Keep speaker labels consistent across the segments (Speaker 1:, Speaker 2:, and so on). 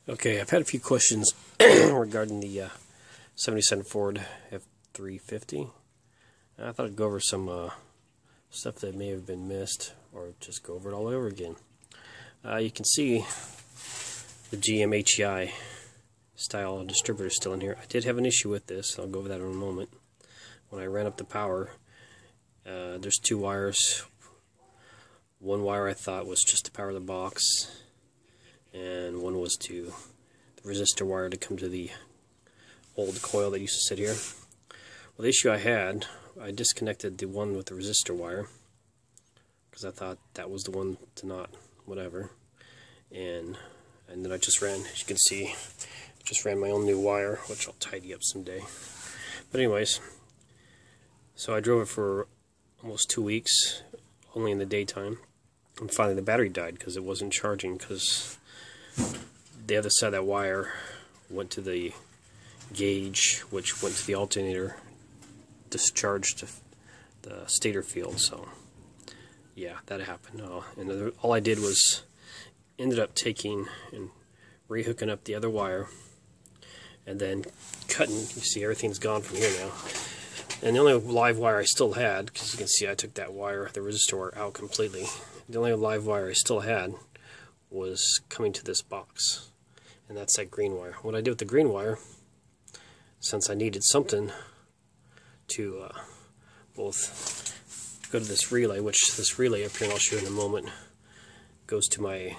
Speaker 1: Okay, I've had a few questions regarding the 77 Ford F350. I thought I'd go over some stuff that may have been missed, or just go over it all over again. You can see the GM HEI style distributor still in here. I did have an issue with this. I'll go over that in a moment. When I ran up the power, there's two wires. One wire I thought was just to power the box, and one was to the resistor wire to come to the old coil that used to sit here. Well, the issue I had, I disconnected the one with the resistor wire because I thought that was the one to not whatever, and then I just ran, as you can see, just ran my own new wire, which I'll tidy up someday. But anyways, so I drove it for almost 2 weeks, only in the daytime, and finally the battery died because it wasn't charging, because the other side of that wire went to the gauge, which went to the alternator, discharged the stator field. So yeah, that happened. And all I did was ended up taking and rehooking up the other wire, and then cutting. You see, everything's gone from here now. And the only live wire I still had, because you can see I took that wire, the resistor wire, out completely. The only live wire I still had was coming to this box, and that's that green wire. What I did with the green wire, since I needed something to both go to this relay, which this relay up here, and I'll show you in a moment, goes to my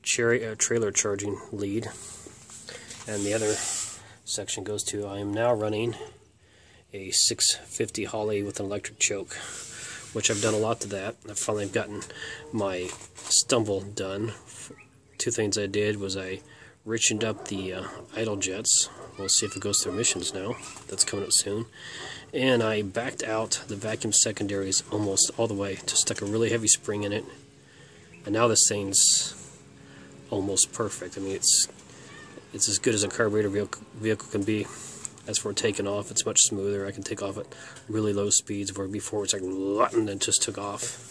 Speaker 1: trailer charging lead, and the other section goes to, I am now running a 650 Holly with an electric choke, which I've done a lot to that. I finally have gotten my stumble done. Two things I did was I richened up the idle jets. We'll see if it goes through emissions now. That's coming up soon. And I backed out the vacuum secondaries almost all the way. Just stuck a really heavy spring in it. And now this thing's almost perfect. I mean, it's as good as a carburetor vehicle can be. As for taking off, it's much smoother. I can take off at really low speeds, where before it's like, and it just took off.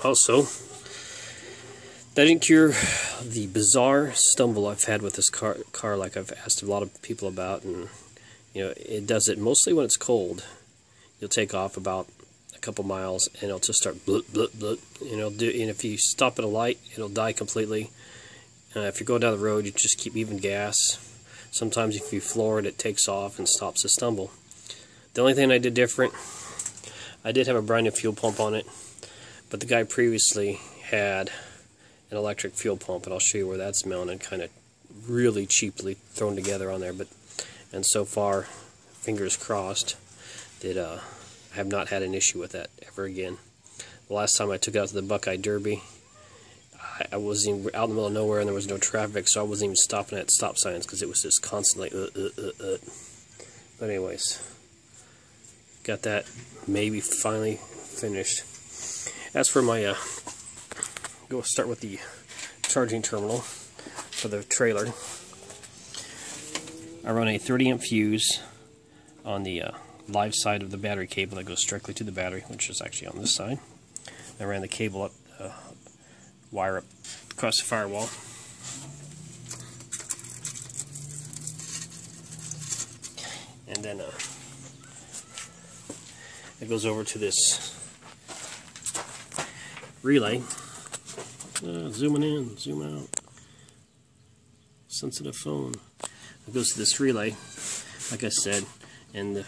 Speaker 1: Also, that didn't cure the bizarre stumble I've had with this car, like I've asked a lot of people about. And you know, it does it mostly when it's cold. You'll take off about a couple miles, and it'll just start blut, blut, blut. And if you stop at a light, it'll die completely. If you're going down the road, you just keep even gas. Sometimes if you floor it, it takes off and stops the stumble. The only thing I did different, I did have a brand new fuel pump on it, but the guy previously had an electric fuel pump, and I'll show you where that's mounted, kind of really cheaply thrown together on there. And so far, fingers crossed, that I have not had an issue with that ever again. The last time I took it out to the Buckeye Derby, I wasn't even out in the middle of nowhere, and there was no traffic, so I wasn't even stopping at stop signs because it was just constantly But anyways, got that maybe finally finished. As for my go start with the charging terminal for the trailer. I run a 30 amp fuse on the live side of the battery cable that goes directly to the battery, which is actually on this side. I ran the cable up, wire up across the firewall. And then it goes over to this relay. Zooming in, zoom out. Sensitive phone. It goes to this relay, like I said, and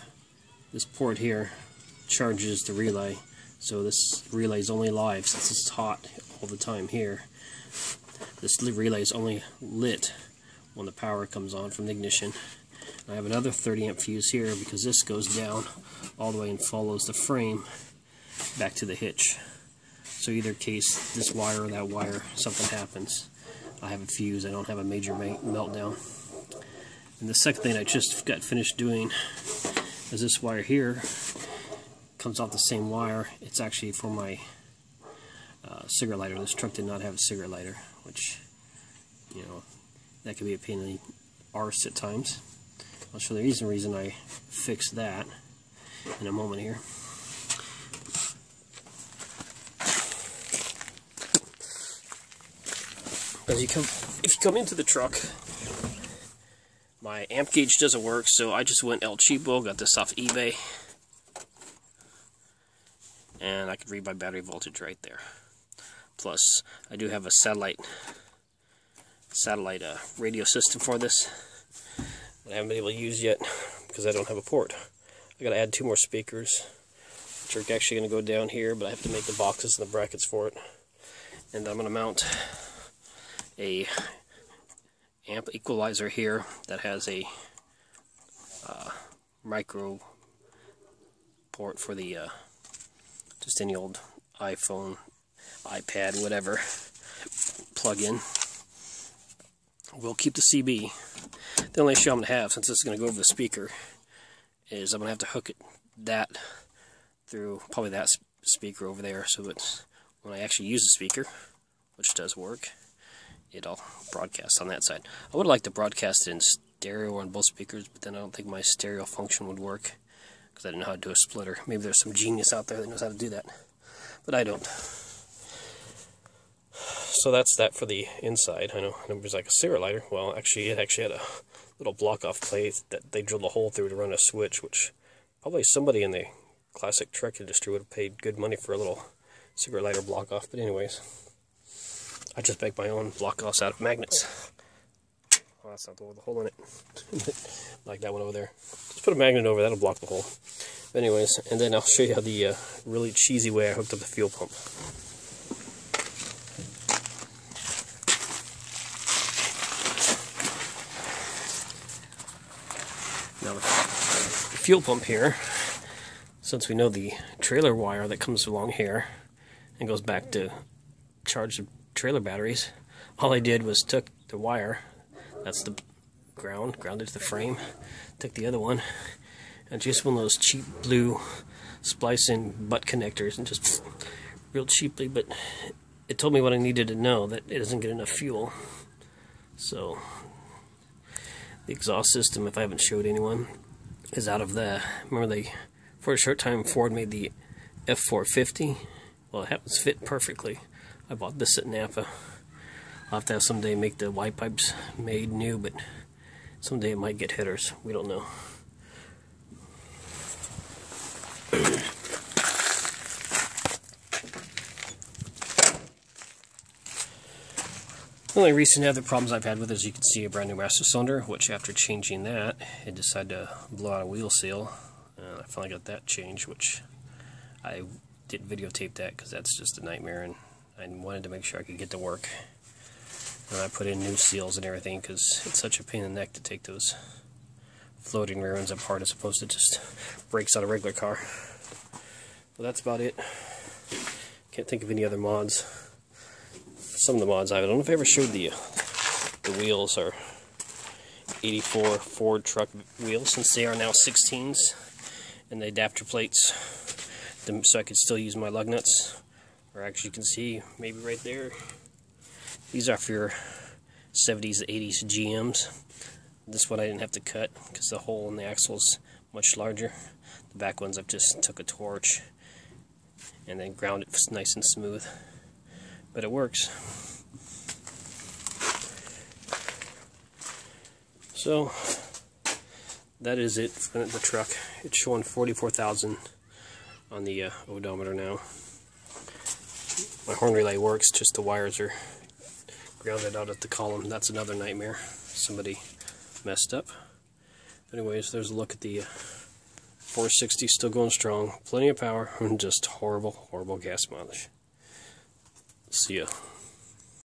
Speaker 1: this port here charges the relay. So this relay is only live since it's hot all the time here. This relay is only lit when the power comes on from the ignition. And I have another 30 amp fuse here because this goes down all the way and follows the frame back to the hitch. So either case, this wire or that wire, something happens, I have a fuse. I don't have a major meltdown. And the second thing I just got finished doing is this wire here. Comes off the same wire. It's actually for my cigarette lighter. This truck did not have a cigarette lighter, which, you know, that could be a pain in the arse at times. I'll show you the reason I fixed that in a moment here. if you come into the truck, my amp gauge doesn't work, so I just went El Cheapo, got this off eBay, and I could read my battery voltage right there. Plus, I do have a satellite radio system for this that I haven't been able to use yet because I don't have a port. I got to add 2 more speakers, which are actually going to go down here, but I have to make the boxes and the brackets for it. And then I'm going to mount a amp equalizer here that has a micro port for the just any old iPhone, iPad, whatever plug-in. We'll keep the CB. The only issue I'm going to have, since this is going to go over the speaker, is I'm going to have to hook that through probably that speaker over there, so that when I actually use the speaker, which does work, it'll broadcast on that side. I would like to broadcast it in stereo on both speakers, but then I don't think my stereo function would work because I didn't know how to do a splitter. Maybe there's some genius out there that knows how to do that, but I don't. So that's that for the inside. I know it was like a cigarette lighter. Well, actually, it actually had a little block-off plate that they drilled a hole through to run a switch, which probably somebody in the classic truck industry would have paid good money for a little cigarette lighter block-off. But anyways, I just make my own block-offs out of magnets. Oh, that's not the one with the hole in it. Like that one over there. Just put a magnet over, that'll block the hole. But anyways, and then I'll show you how the really cheesy way I hooked up the fuel pump. Now the fuel pump here, since we know the trailer wire that comes along here and goes back to charge the trailer batteries, all I did was took the wire, that's the grounded to the frame, took the other one, and just one of those cheap blue splice-in butt connectors, and just real cheaply, but it told me what I needed to know, that it doesn't get enough fuel. So the exhaust system, if I haven't showed anyone, is out of the, remember for a short time Ford made the F350. Well, it happens to fit perfectly. I bought this at Napa. I'll have to have someday make the Y pipes made new, but someday it might get hitters. We don't know. The only recent other problems I've had with it is you can see a brand new master cylinder, which after changing that, it decided to blow out a wheel seal. I finally got that changed, which I didn't videotape that because that's just a nightmare, and I wanted to make sure I could get to work. And I put in new seals and everything because it's such a pain in the neck to take those floating rear ends apart as opposed to just brakes on a regular car. Well, that's about it. Can't think of any other mods. Some of the mods I don't know if I ever showed the wheels are 84 Ford truck wheels, since they are now 16s, and the adapter plates, so I could still use my lug nuts. Or actually, you can see maybe right there. These are for your 70s, 80s GMs. This one I didn't have to cut because the hole in the axle is much larger. The back ones I've just took a torch and then ground it nice and smooth. But it works. So that is it for the truck. It's showing 44,000 on the odometer now. My horn relay works, just the wires are grounded out at the column. That's another nightmare. Somebody messed up. Anyways, there's a look at the 460, still going strong. Plenty of power, and just horrible, horrible gas mileage. See ya.